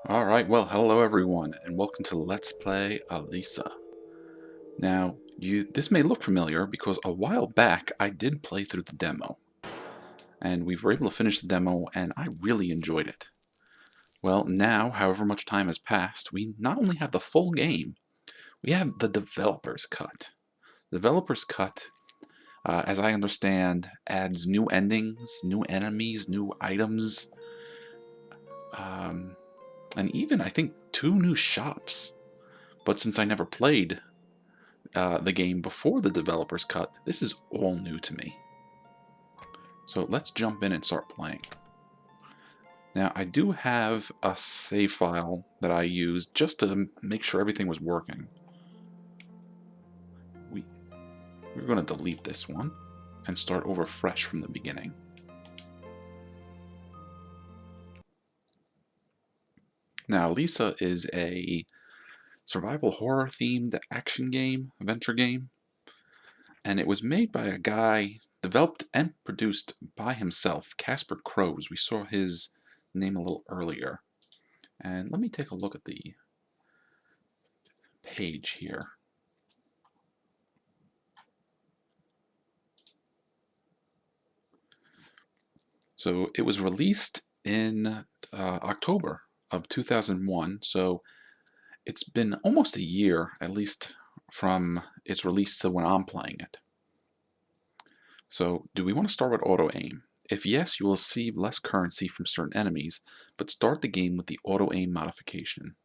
Alright, well, hello everyone, and welcome to Let's Play Alisa. Now, this may look familiar because a while back I did play through the demo, and we were able to finish the demo, and I really enjoyed it. Well, now, however much time has passed, we not only have the full game, we have the developer's cut. The developer's cut, as I understand, adds new endings, new enemies, new items, and even, I think, 2 new shops. But since I never played the game before the developer's cut, this is all new to me. So let's jump in and start playing. Now, I do have a save file that I used just to make sure everything was working. We're going to delete this one and start over fresh from the beginning. Now, Alisa is a survival horror themed action game, adventure game, and it was made by a guy, developed and produced by himself, Casper Crows. We saw his name a little earlier. And let me take a look at the page here. So it was released in October of 2001, so it's been almost a year, at least from its release to when I'm playing it. So, do we want to start with auto aim? If yes, you will receive less currency from certain enemies, but start the game with the auto aim modification.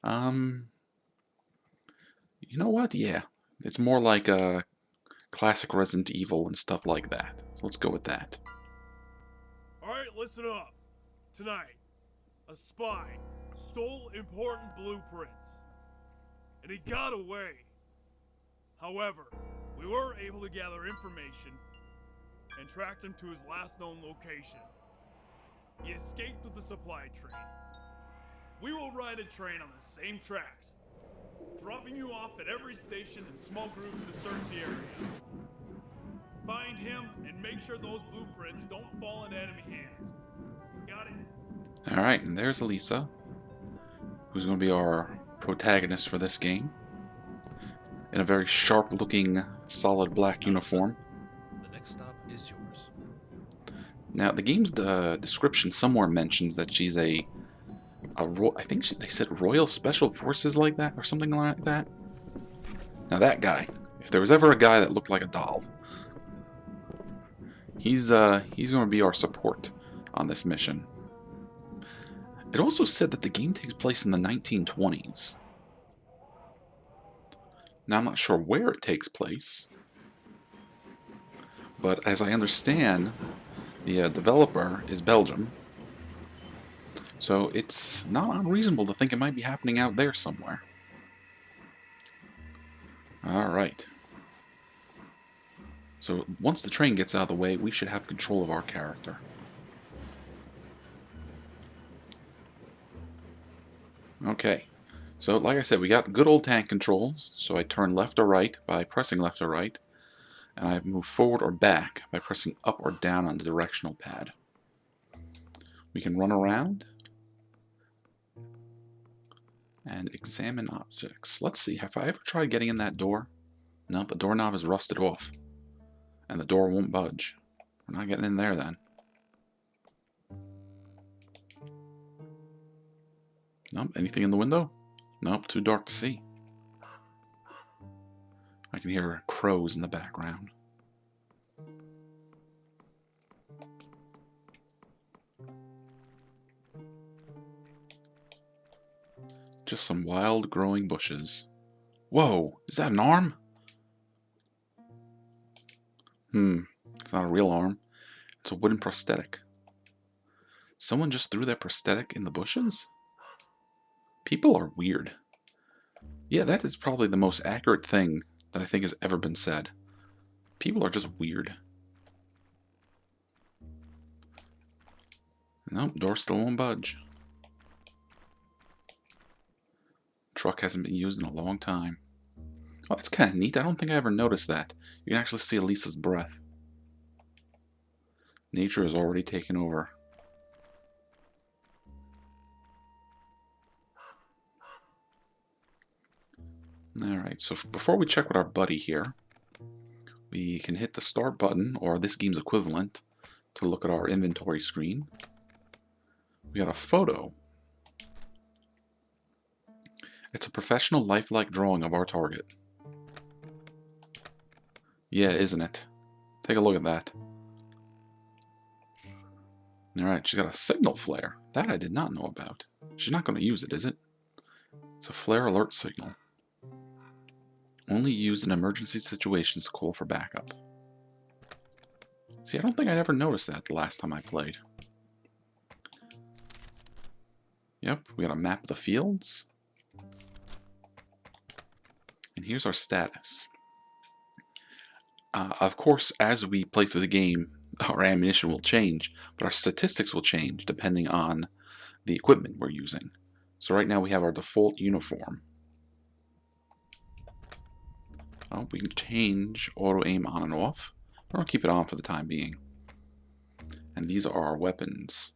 You know what? Yeah, it's more like a classic Resident Evil and stuff like that. So let's go with that. Alright, listen up. Tonight, a spy stole important blueprints, and he got away. However, we were able to gather information and tracked him to his last known location. He escaped with the supply train. We will ride a train on the same tracks, dropping you off at every station in small groups to search the area. Find him and make sure those blueprints don't fall into enemy hands. Got it? Alright, and there's Alisa, who's going to be our protagonist for this game, in a very sharp-looking, solid black uniform. The next stop is yours. Now, the game's description somewhere mentions that she's I think they said Royal Special Forces like that, or something like that. Now that guy, if there was ever a guy that looked like a doll, he's going to be our support on this mission. It also said that the game takes place in the 1920s. Now, I'm not sure where it takes place, but as I understand, the developer is Belgium, so it's not unreasonable to think it might be happening out there somewhere. Alright. So once the train gets out of the way, we should have control of our character. Okay. So, like I said, we got good old tank controls, so I turn left or right by pressing left or right, and I move forward or back by pressing up or down on the directional pad. We can run around and examine objects. Let's see, have I ever tried getting in that door? No, the doorknob is rusted off, and the door won't budge. We're not getting in there then. Nope, anything in the window? Nope, too dark to see. I can hear crows in the background. Just some wild growing bushes. Whoa, is that an arm? It's not a real arm. It's a wooden prosthetic. Someone just threw that prosthetic in the bushes? People are weird. Yeah, that is probably the most accurate thing that I think has ever been said. People are just weird. Nope, door still won't budge. Truck hasn't been used in a long time. Oh, that's kind of neat. I don't think I ever noticed that. You can actually see Elisa's breath. Nature has already taken over. Alright, so before we check with our buddy here, we can hit the start button, or this game's equivalent, to look at our inventory screen. We got a photo. It's a professional lifelike drawing of our target. Yeah, isn't it? Take a look at that. Alright, she's got a signal flare. That I did not know about. She's not going to use it, is it? It's a flare alert signal. Only used in emergency situations to call for backup. See, I don't think I ever noticed that the last time I played. Yep, we got a map of the fields. And here's our status. Of course, as we play through the game, our ammunition will change, but our statistics will change depending on the equipment we're using. So right now we have our default uniform. Oh, we can change auto aim on and off. I'll keep it on for the time being. And these are our weapons.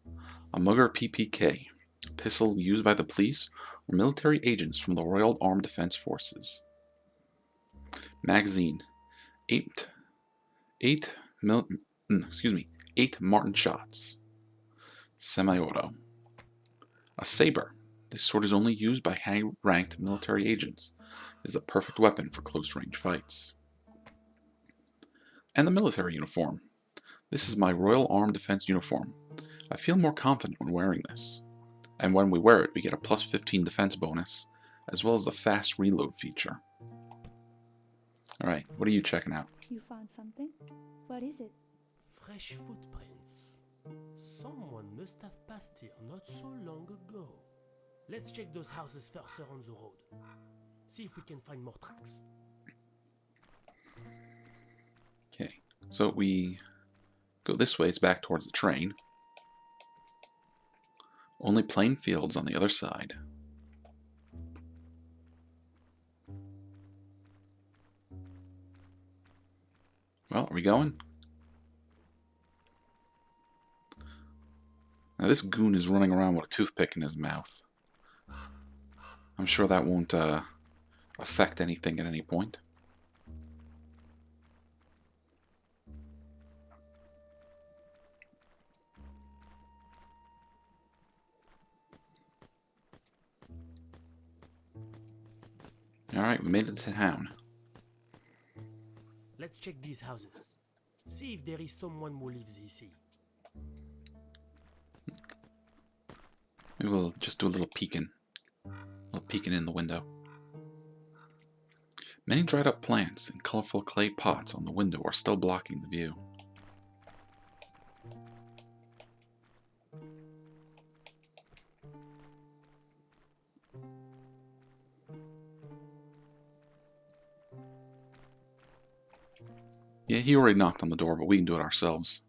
A Mugger PPK, a pistol used by the police or military agents from the Royal Armed Defense Forces. Magazine, 8 Martin shots. Semi-auto. A saber. This sword is only used by high-ranked military agents. It is a perfect weapon for close-range fights. And the military uniform. This is my Royal Armed Defense uniform. I feel more confident when wearing this. And when we wear it, we get a plus 15 defense bonus, as well as the fast reload feature. Alright, what are you checking out? You found something? What is it? Fresh footprints. Someone must have passed here not so long ago. Let's check those houses further on the road. See if we can find more tracks. Okay, so we go this way, it's back towards the train. Only plain fields on the other side. Well, are we going? Now this goon is running around with a toothpick in his mouth. I'm sure that won't affect anything at any point. Alright, we made it to town. Let's check these houses. See if there is someone who lives here. We will just do a little peeking. A little peeking in the window. Many dried up plants and colorful clay pots on the window are still blocking the view. Yeah, he already knocked on the door, but we can do it ourselves.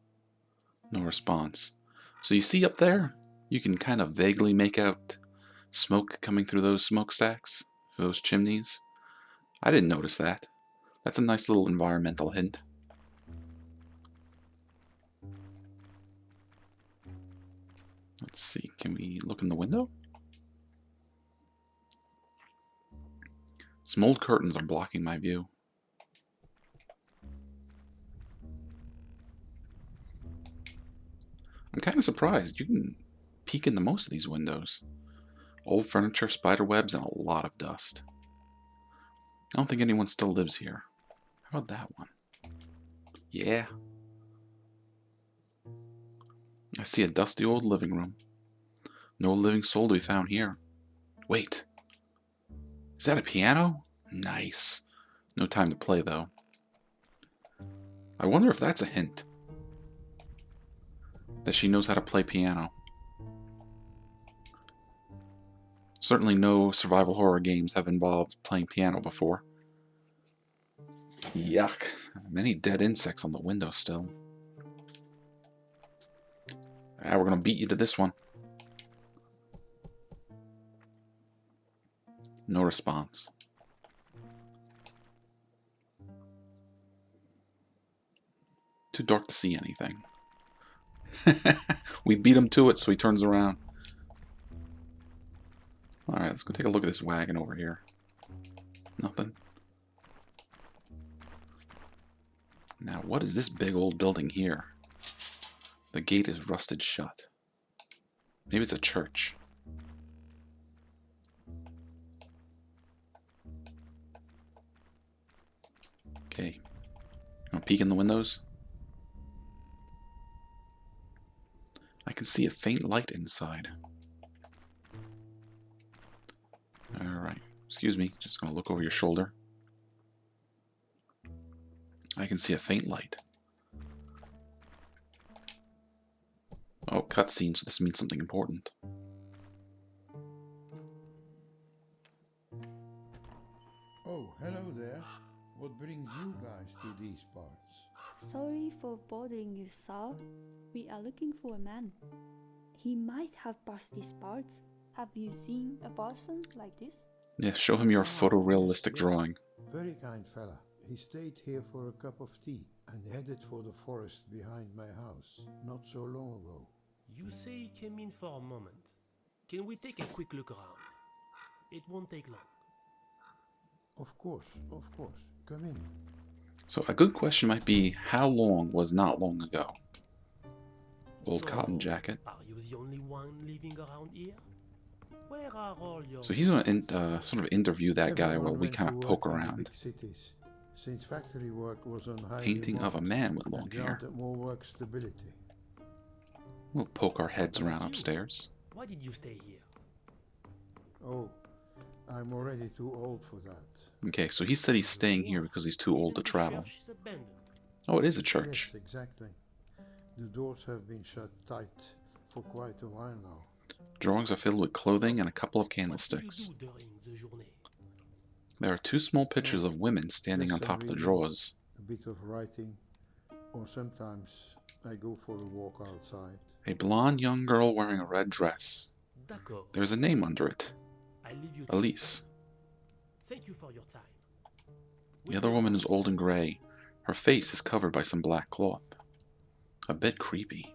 No response. So you see up there, you can kind of vaguely make out smoke coming through those smokestacks, those chimneys. I didn't notice that. That's a nice little environmental hint. Let's see, can we look in the window? Some old curtains are blocking my view. I'm kind of surprised. You can peek into most of these windows. Old furniture, spider webs, and a lot of dust. I don't think anyone still lives here. How about that one? Yeah. I see a dusty old living room. No living soul to be found here. Wait. Is that a piano? Nice. No time to play, though. I wonder if that's a hint. That she knows how to play piano. Certainly no survival horror games have involved playing piano before. Yuck. Many dead insects on the window still. Ah, we're gonna beat you to this one. No response. Too dark to see anything. We beat him to it, so he turns around. Alright, let's go take a look at this wagon over here. Nothing. Now, what is this big old building here? The gate is rusted shut. Maybe it's a church. Okay. Want to peek in the windows? I can see a faint light inside. Alright. Excuse me. Just going to look over your shoulder. I can see a faint light. Oh, cutscene, so this means something important. Oh, hello there. What brings you guys to these parts? Sorry for bothering you, sir. We are looking for a man. He might have passed these parts. Have you seen a person like this? Yes, show him your photorealistic drawing. Very kind fella. He stayed here for a cup of tea and headed for the forest behind my house not so long ago. You say he came in for a moment. Can we take a quick look around? It won't take long. Of course. Come in. So a good question might be, how long was not long ago? Old So, cotton jacket. Are you the only one living around here? Where are all your... So he's going to sort of interview that guy while Everyone we went kind to of work poke in the around. big cities, since factory work was on high Painting of a demand man with long and hair. granted more work stability. We'll poke our heads How around about you? upstairs. Why did you stay here? Oh, I'm already too old for that. Okay, so he said he's staying here because he's too old to Even the travel. church is abandoned. Oh, it is a church. Yes, exactly. The doors have been shut tight for quite a while now. Drawings are filled with clothing and a couple of What do you candlesticks. do during the journey? There are two small pictures Oh, of women standing on just top of the reading, drawers. A bit of writing, or sometimes I go for a walk outside. A blonde young girl wearing a red dress. D'accord. There's a name under it. I leave you to Alisa. Thank you for your time. The other woman is old and gray. Her face is covered by some black cloth. A bit creepy.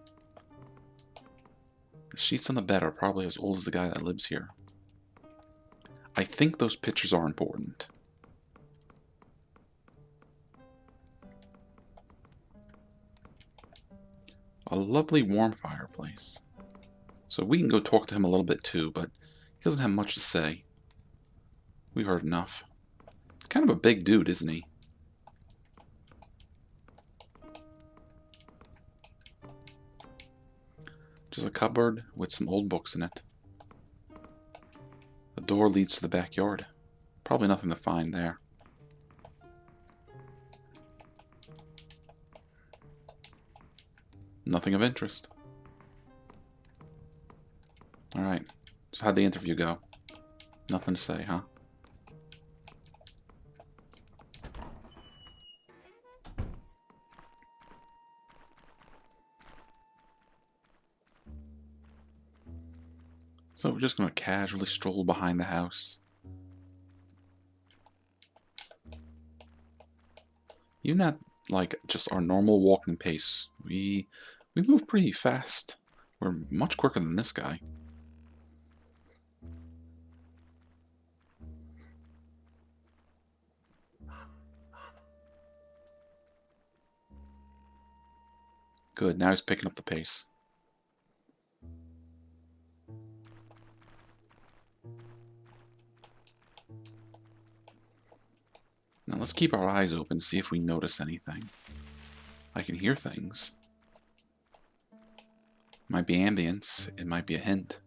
The sheets on the bed are probably as old as the guy that lives here. I think those pictures are important. A lovely warm fireplace. So we can go talk to him a little bit too, but he doesn't have much to say. We've heard enough. He's kind of a big dude, isn't he? Just a cupboard with some old books in it. The door leads to the backyard. Probably nothing to find there. Nothing of interest. Alright, so how'd the interview go? Nothing to say, huh? So we're just going to casually stroll behind the house. You're not like just our normal walking pace. We move pretty fast. We're much quicker than this guy. Good, now he's picking up the pace. Now let's keep our eyes open, see if we notice anything. I can hear things. Might be ambience, it might be a hint.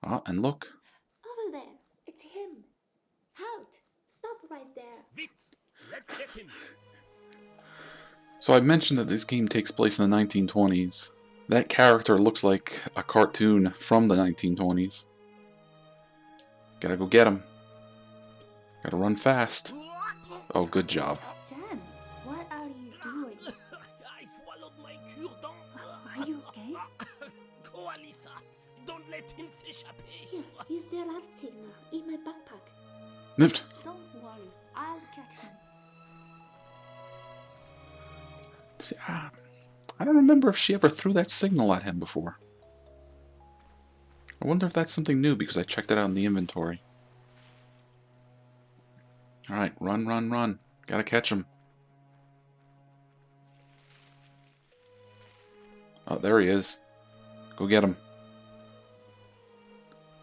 Ah, and look. Over there! It's him! Halt! Stop right there! Vite! Let's get him! So I mentioned that this game takes place in the 1920s. That character looks like a cartoon from the 1920s. Gotta go get him. Gotta run fast. Oh, good job. Jan, what are you doing? I swallowed my cure-dent. Are you okay? Go, Alisa. Don't let him s'échapper. Here, use the rat signal in my backpack. Don't worry, I'll catch him. See, I don't remember if she ever threw that signal at him before. I wonder if that's something new because I checked it out in the inventory. Alright, run, run, run. Gotta catch him. Oh, there he is. Go get him.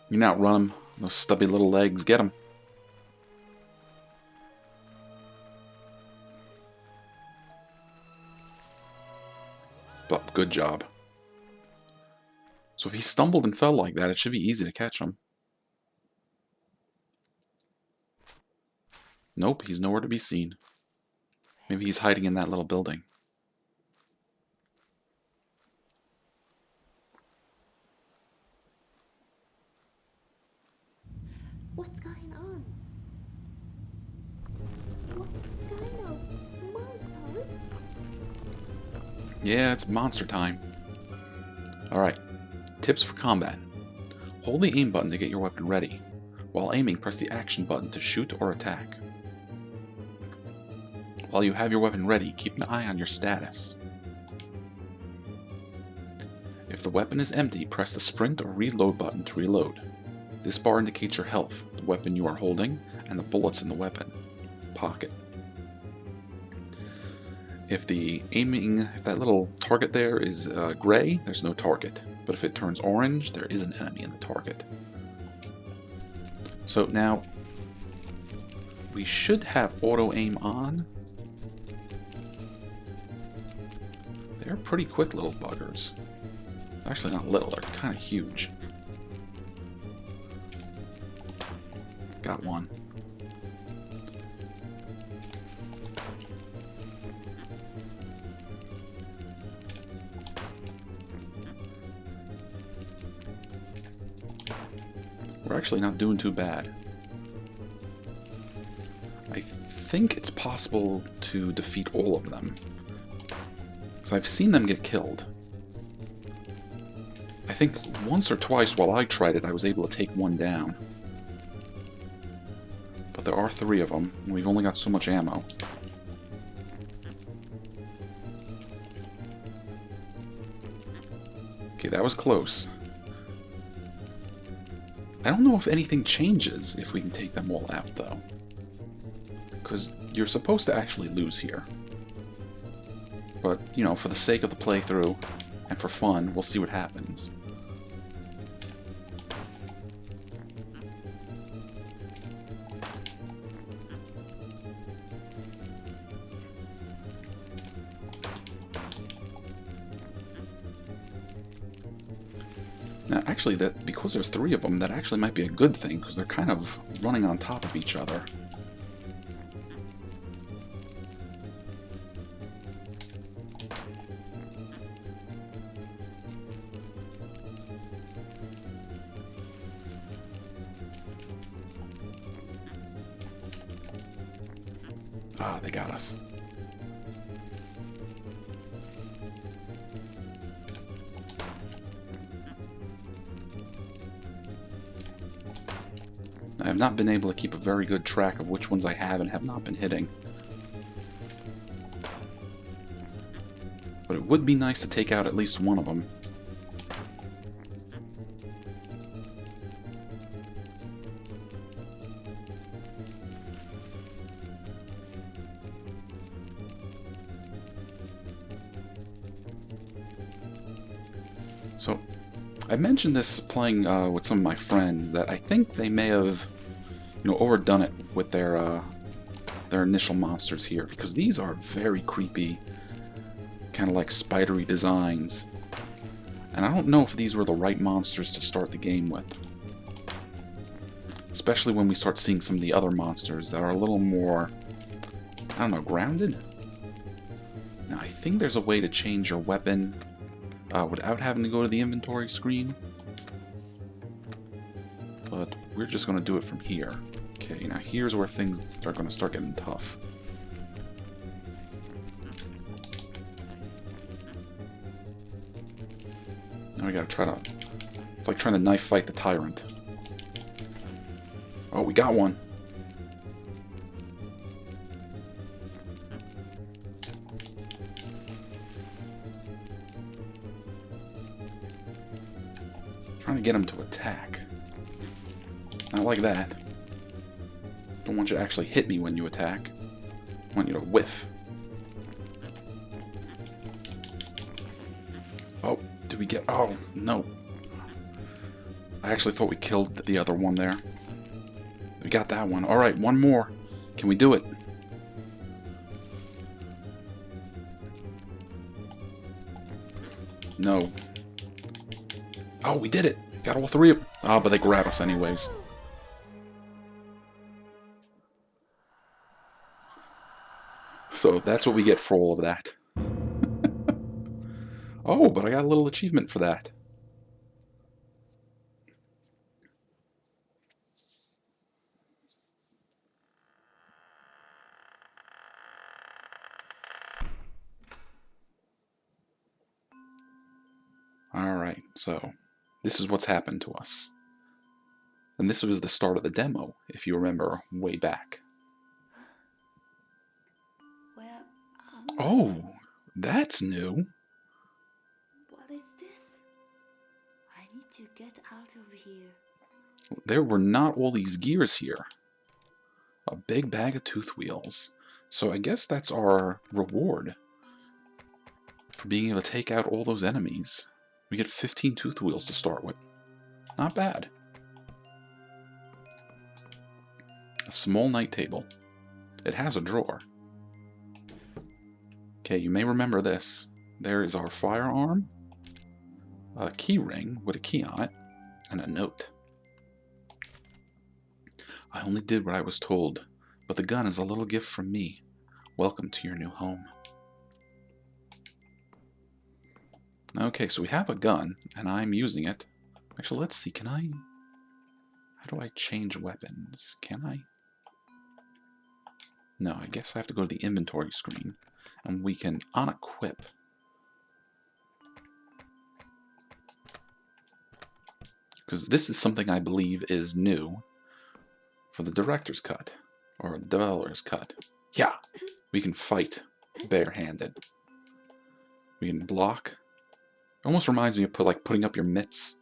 You can outrun him. Those stubby little legs. Get him. But good job. So if he stumbled and fell like that, it should be easy to catch him. Nope, he's nowhere to be seen. Maybe he's hiding in that little building. What's going on? What kind of monsters? Yeah, it's monster time. Alright, tips for combat. Hold the aim button to get your weapon ready. While aiming, press the action button to shoot or attack. While you have your weapon ready, keep an eye on your status. If the weapon is empty, press the sprint or reload button to reload. This bar indicates your health, the weapon you are holding, and the bullets in the weapon pocket. If that little target there is gray, there's no target. But if it turns orange, there is an enemy in the target. So now, we should have auto aim on. They're pretty quick little buggers. Actually not little, they're kind of huge. Got one. We're actually not doing too bad. I think it's possible to defeat all of them. Because I've seen them get killed. I think once or twice while I tried it, I was able to take one down. But there are 3 of them, and we've only got so much ammo. Okay, that was close. I don't know if anything changes if we can take them all out, though. Because you're supposed to actually lose here. But, you know, for the sake of the playthrough, and for fun, we'll see what happens. Now, actually, because there's 3 of them, that actually might be a good thing, because they're kind of running on top of each other. Ah, they got us. I have not been able to keep a very good track of which ones I have and have not been hitting. But it would be nice to take out at least one of them. So, I mentioned this playing with some of my friends, that I think they may have, you know, overdone it with their initial monsters here, because these are very creepy, kind of like spidery designs. And I don't know if these were the right monsters to start the game with. Especially when we start seeing some of the other monsters that are a little more, I don't know, grounded? Now, I think there's a way to change your weapon without having to go to the inventory screen. But we're just going to do it from here. Okay, now here's where things are going to start getting tough. Now we gotta try to... It's like trying to knife fight the tyrant. Oh, we got one. to get him to attack. Not like that. Don't want you to actually hit me when you attack. I want you to whiff. Oh, did we get... Oh, no. I actually thought we killed the other one there. We got that one. Alright, one more. Can we do it? No. Oh, we did it! Got all three of them. Oh, but they grab us anyways. So that's what we get for all of that. Oh, but I got a little achievement for that. Alright, so this is what's happened to us. And this was the start of the demo, if you remember way back. Where am I? Oh, that's new. What is this? I need to get out of here. There were not all these gears here. A big bag of tooth wheels. So I guess that's our reward for being able to take out all those enemies. We get 15 tooth wheels to start with. Not bad. A small night table. It has a drawer. Okay, you may remember this. There is our firearm, a key ring with a key on it, and a note. I only did what I was told, but the gun is a little gift from me. Welcome to your new home. Okay, so we have a gun, and I'm using it. Actually, let's see, can I... How do I change weapons? Can I? No, I guess I have to go to the inventory screen, and we can unequip. Because this is something I believe is new for the director's cut, or the developer's cut. Yeah, we can fight barehanded. We can block. Almost reminds me of like putting up your mitts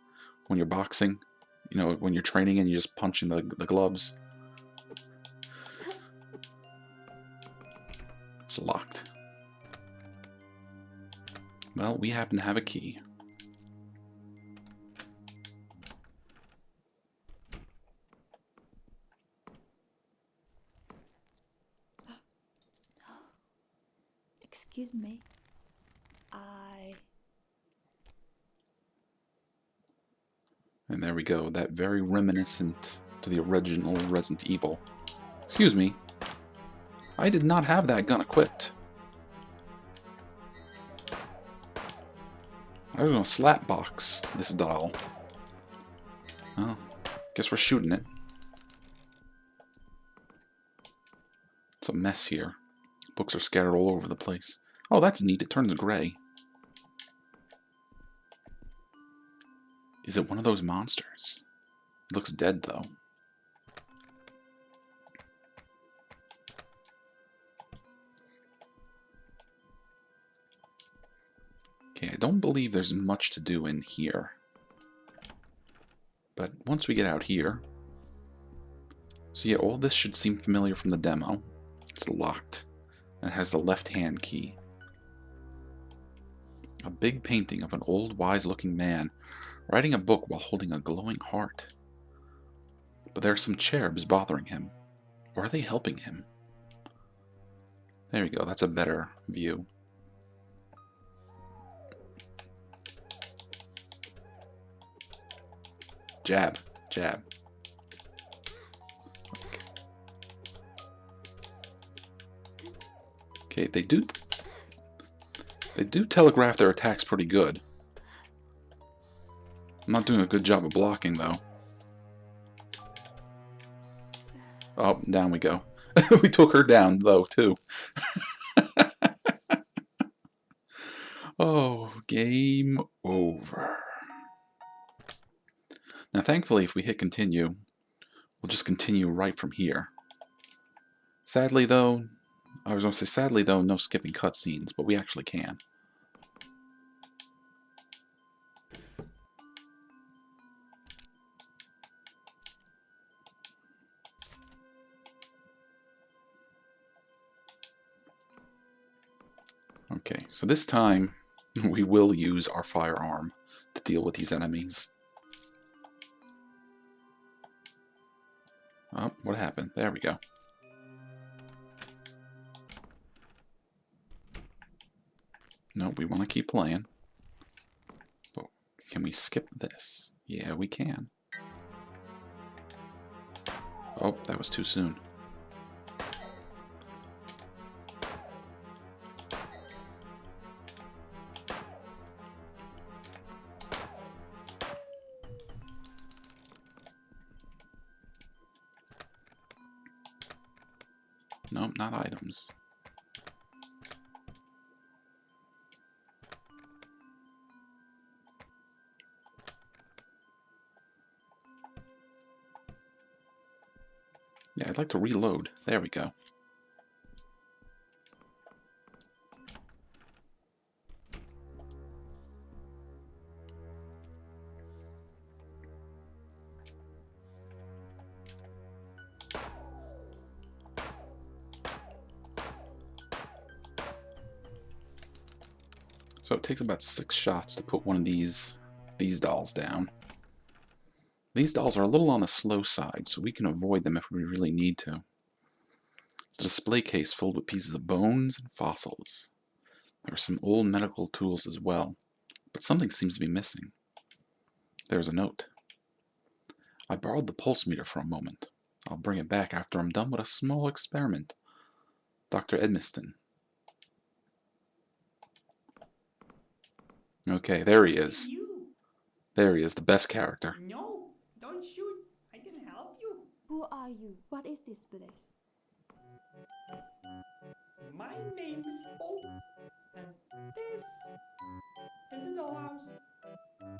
when you're boxing. You know, when you're training and you're just punching the gloves. It's locked. Well, we happen to have a key. Excuse me. And there we go, that very reminiscent to the original Resident Evil. Excuse me. I did not have that gun equipped. I was gonna slap box this doll. Well, guess we're shooting it. It's a mess here. Books are scattered all over the place. Oh, that's neat. It turns gray. Is it one of those monsters? It looks dead, though. Okay, I don't believe there's much to do in here. But once we get out here... So yeah, all this should seem familiar from the demo. It's locked. And it has the left-hand key. A big painting of an old, wise-looking man writing a book while holding a glowing heart. But there are some cherubs bothering him. Or are they helping him? There you go, that's a better view. Jab, jab. Okay, they do telegraph their attacks pretty good. I'm not doing a good job of blocking, though. Oh, down we go. We took her down, though, too. Oh, game over. Now, thankfully, if we hit continue, we'll just continue right from here. Sadly, though, I was going to say, sadly, though, no skipping cutscenes, but we actually can. Okay, so this time we will use our firearm to deal with these enemies. Oh, what happened? There we go. No, we want to keep playing. But can we skip this? Yeah, we can. Oh, that was too soon. Nope, not items. Yeah, I'd like to reload. There we go. So it takes about 6 shots to put one of these dolls down. These dolls are a little on the slow side, so we can avoid them if we really need to. It's a display case filled with pieces of bones and fossils. There are some old medical tools as well, but something seems to be missing. There's a note. I borrowed the pulse meter for a moment. I'll bring it back after I'm done with a small experiment. Dr. Edmiston. Okay, there he is. You? There he is, the best character. No, don't shoot. I can help you. Who are you? What is this place? My name is Paul, and this is a dollhouse.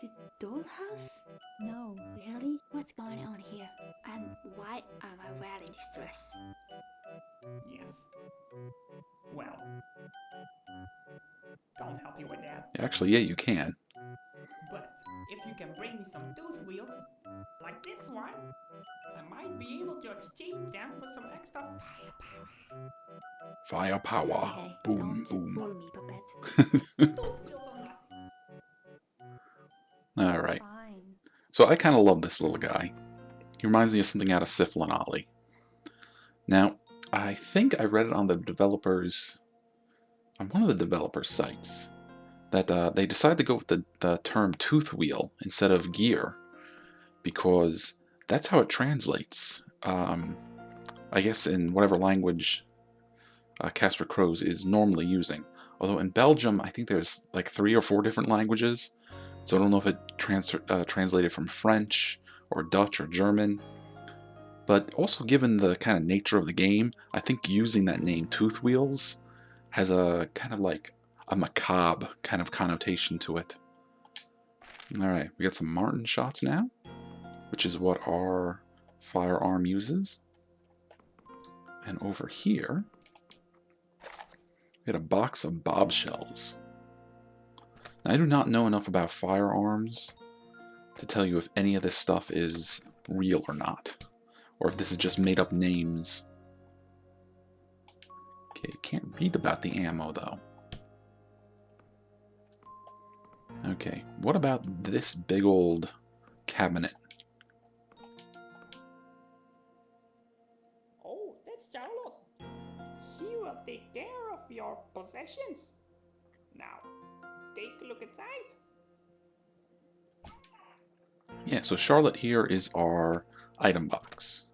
The dollhouse? No. Really? What's going on here? And why am I wearing this dress? Yes. Well, can't help you with that. Actually, yeah, you can. But if you can bring me some tooth wheels, like this one, I might be able to exchange them for some extra firepower. Firepower. Hey, Boom, don't boom. fool me, puppet. Tooth wheels or nothing. Alright. Fine. So I kind of love this little guy. He reminds me of something out of Sifl and Ollie. Now, I think I read it on the developers, on one of the developers' sites, that they decided to go with the term tooth wheel instead of gear, because that's how it translates. I guess in whatever language Casper Crows is normally using. Although in Belgium, I think there's like 3 or 4 different languages, so I don't know if it translated from French or Dutch or German. But also given the kind of nature of the game, I think using that name Tooth Wheels has a kind of like a macabre kind of connotation to it. Alright, we got some Martin shots now, which is what our firearm uses. And over here, we got a box of bob shells. Now, I do not know enough about firearms to tell you if any of this stuff is real or not, or if this is just made up names. Okay, can't read about the ammo though. Okay, what about this big old cabinet? Oh, that's Charlotte. She will take care of your possessions. Now, take a look inside. Yeah, so Charlotte here is our item box.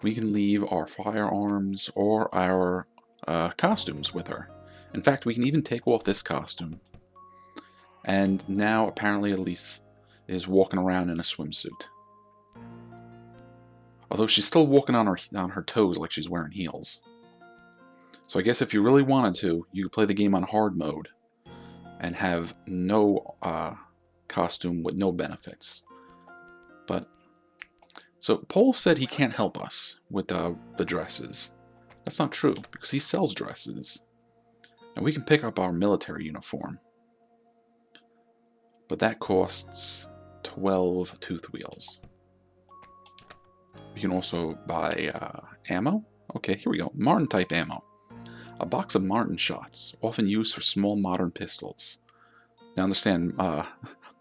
We can leave our firearms or our costumes with her. In fact, we can even take off this costume. And now apparently Alisa is walking around in a swimsuit. Although she's still walking on her toes like she's wearing heels. So I guess if you really wanted to, you could play the game on hard mode and have no costume with no benefits. But so Paul said he can't help us with the dresses. That's not true, because he sells dresses. And we can pick up our military uniform. But that costs 12 tooth wheels. We can also buy ammo. Okay, here we go. Martin type ammo. A box of Martin shots, often used for small modern pistols. Now understand,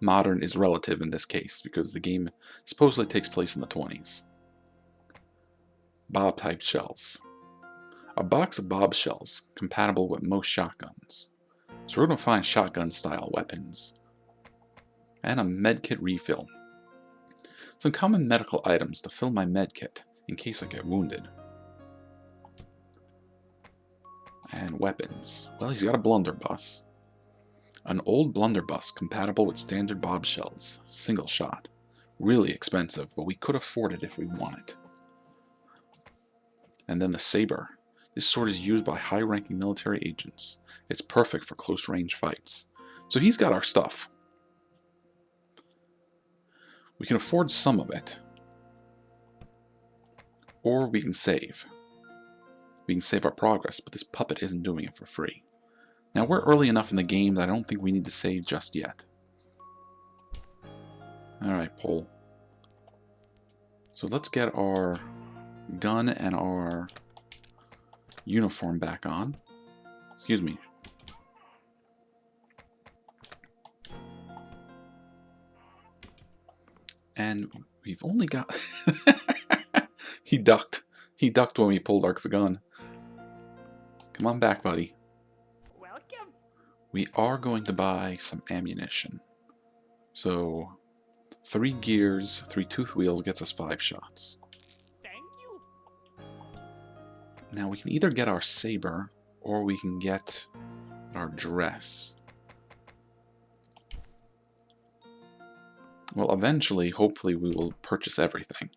modern is relative in this case, because the game supposedly takes place in the 20s. Bob-type shells. A box of Bob shells, compatible with most shotguns. So we're going to find shotgun-style weapons. And a medkit refill. Some common medical items to fill my medkit, in case I get wounded. And weapons. Well, he's got a blunderbuss. An old blunderbuss compatible with standard Bob shells. Single shot. Really expensive, but we could afford it if we want it. And then the saber. This sword is used by high-ranking military agents. It's perfect for close-range fights. So he's got our stuff. We can afford some of it. Or we can save. We can save our progress, but this puppet isn't doing it for free. Now we're early enough in the game that I don't think we need to save just yet. Alright, Pole. So let's get our gun and our uniform back on. Excuse me. And we've only got... He ducked. He ducked when we pulled our gun. Come on back, buddy. Welcome. We are going to buy some ammunition. So, 3 gears, 3 tooth wheels gets us 5 shots. Thank you. Now we can either get our saber, or we can get our dress. Well, eventually, hopefully, we will purchase everything.